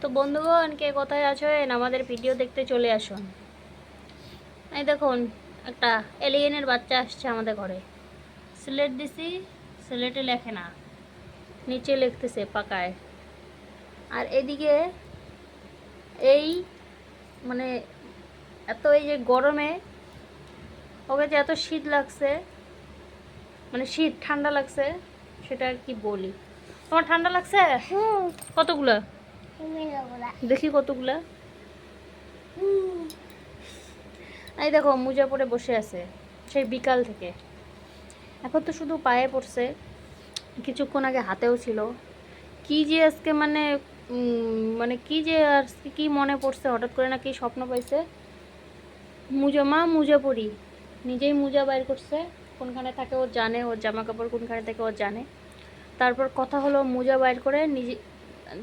তো বন্ধুগণ, কে কোথায় আছেন আমাদের ভিডিও দেখতে চলে আসুন। এই দেখুন, একটা এলিয়েনের বাচ্চা আসছে আমাদের ঘরে। সিলেট দিছি, সিলেটে লেখে না, নিচে লিখতেছে পাকায়। আর এদিকে এই মানে এত এই যে গরমে ওকে যে এত শীত লাগছে, মানে শীত ঠান্ডা লাগছে সেটা আর কি বলি। তোমার ঠান্ডা লাগছে? কতগুলো দেখি, কতগুলা? এই দেখো, মোজা পরে বসে আছে সেই বিকাল থেকে। এখন তো শুধু পায়ে পড়ছে, কিছুক্ষণ আগে হাতেও ছিল। কি যে আজকে মানে কি যে আজকে কি মনে পড়ছে, হঠাৎ করে নাকি স্বপ্ন পাইছে মোজা পরি। নিজেই মোজা বাইর করছে, কোনখানে থাকে ও জানে, ওর জামা কাপড় কোনখানে থাকে ও জানে। তারপর কথা হলো মোজা বাইর করে নিজে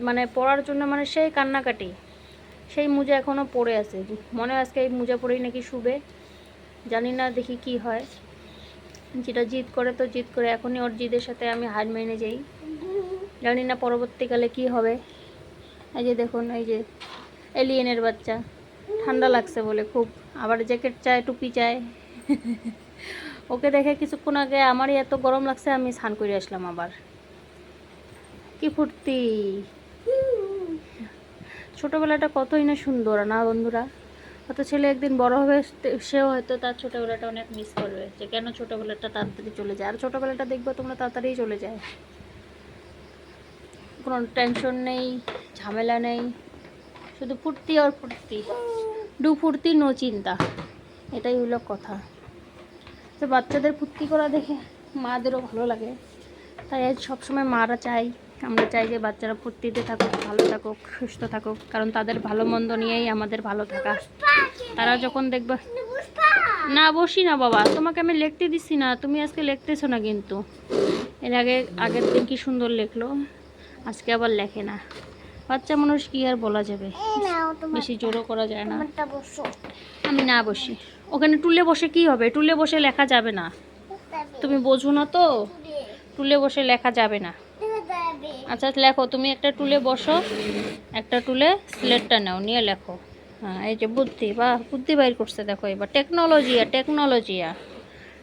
মানে পরার জন্য, মানে সেই কান্নাকাটি। সেই মোজা এখনও পড়ে আছে, মনে হয় আজকে এই মোজা পরেই নাকি শুবে। জানি না, দেখি কি হয়। যেটা জিদ করে তো জিদ করে, এখনই ওর জিদের সাথে আমি হার মেনে যাই। জানি না পরবর্তীকালে কি হবে। এই যে দেখুন, এই যে এলিয়েনের বাচ্চা, ঠান্ডা লাগছে বলে খুব, আবার জ্যাকেট চায়, টুপি চায়। ওকে দেখে কিছুক্ষণ আগে আমারই এত গরম লাগছে, আমি স্নান করে আসলাম আবার। কি ফুর্তি! ছোটোবেলাটা কতই না সুন্দর না বন্ধুরা। হয়তো ছেলে একদিন বড় হবে, সেও হয়তো তার ছোটোবেলাটা অনেক মিস করবে, যে কেন ছোটোবেলাটা তাড়াতাড়ি চলে যায়। আর ছোটোবেলাটা দেখবে তোমরা তাড়াতাড়ি চলে যায়, কোনো টেনশন নেই, ঝামেলা নেই, শুধু ফুর্তি আর ফুর্তি, ডু ফুর্তি নো চিন্তা। এটাই হলো কথা। তো বাচ্চাদের ফুর্তি করা দেখে মাদেরও ভালো লাগে, তাই আজ সবসময় মারা চাই, আমরা চাই যে বাচ্চারা ফুর্তিতে থাকুক, ভালো থাকুক, সুস্থ থাকুক, কারণ তাদের ভালো মন্দ নিয়েই আমাদের ভালো থাকা। তারা যখন দেখবে না, বসি না বাবা, তোমাকে আমি লিখতে দিচ্ছি না, তুমি আজকে লিখতেছো না কিন্তু। এর আগের দিন কি সুন্দর লেখলো, আজকে আবার লেখে না। বাচ্চা মানুষ কি আর বলা যাবে, বেশি জোরও করা যায় না। আমি না বসি, ওখানে টুলে বসে কি হবে? টুলে বসে লেখা যাবে না, তুমি বোঝো না তো, টুলে বসে লেখা যাবে না। আচ্ছা লেখো, তুমি একটা টুলে বসো, একটা টুলে স্লেটটা নাও, নিয়ে লেখো। হ্যাঁ, এই যে বুদ্ধি, বা বুদ্ধি বাইর করছে দেখো এবার। টেকনোলজিয়া টেকনোলজিয়া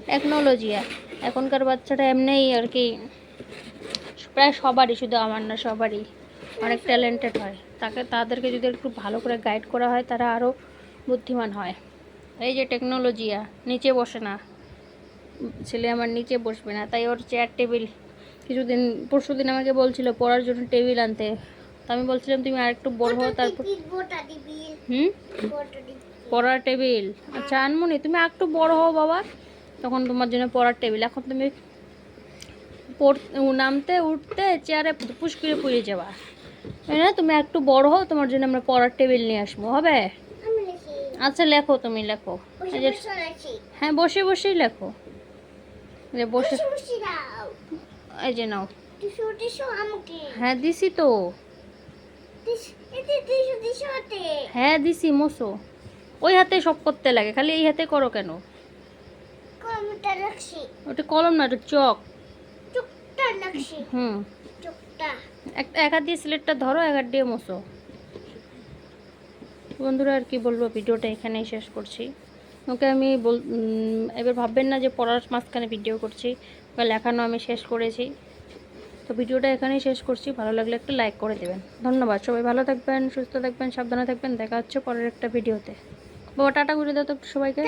টেকনোলজিয়া এখনকার বাচ্চাটা এমনিই আর কি, প্রায় সবারই, শুধু আমার না, সবারই অনেক ট্যালেন্টেড হয়। তাদেরকে যদি একটু ভালো করে গাইড করা হয়, তারা আরও বুদ্ধিমান হয়। এই যে টেকনোলজিয়া, নিচে বসে না, ছেলে আমার নিচে বসবে না, তাই ওর চেয়ার টেবিল, পরশুদিন আমাকে বলছিল পড়ার জন্য টেবিল আনতে। তো আমি বলছিলাম তুমি আর একটু বড় হও, তারপর পড়ার টেবিল। আচ্ছা আনমনি, তুমি আর একটু বড় হও বাবা, তখন তোমার জন্য পড়ার টেবিল। এখন তুমি নামতে উঠতে চেয়ারে পুশ করে পড়ে যাবা, তাই না? তুমি একটু বড় হও, তোমার জন্য আমরা পড়ার টেবিল নিয়ে আসবো, হবে? আচ্ছা লেখো, তুমি লেখো। হ্যাঁ, বসে বসেই লেখো, যে বসে। এই যে নাও। হ্যাঁ দিছি তো, হ্যাঁ দিছি, মোসো। ওই হাতে সব করতে লাগে, খালি এই হাতে করো কেন? ওটা কলম না, ওটা চক। হুম, এক হাত দিয়ে স্লেটটা ধরো, এক হাত দিয়ে মোসো। বন্ধুরা আর কি বলবো, ভিডিওটা এখানেই শেষ করছি। ওকে আমি এবার ভাববেন না যে পড়ার মাঝখানে ভিডিও করছি বা লেখানো আমি শেষ করেছি। তো ভিডিওটা এখানেই শেষ করছি, ভালো লাগলে একটা লাইক করে দেবেন। ধন্যবাদ, সবাই ভালো থাকবেন, সুস্থ থাকবেন, সাবধানে থাকবেন। দেখা হচ্ছে পরের একটা ভিডিওতে। বাবা টাটা করে দাও তো সবাইকে।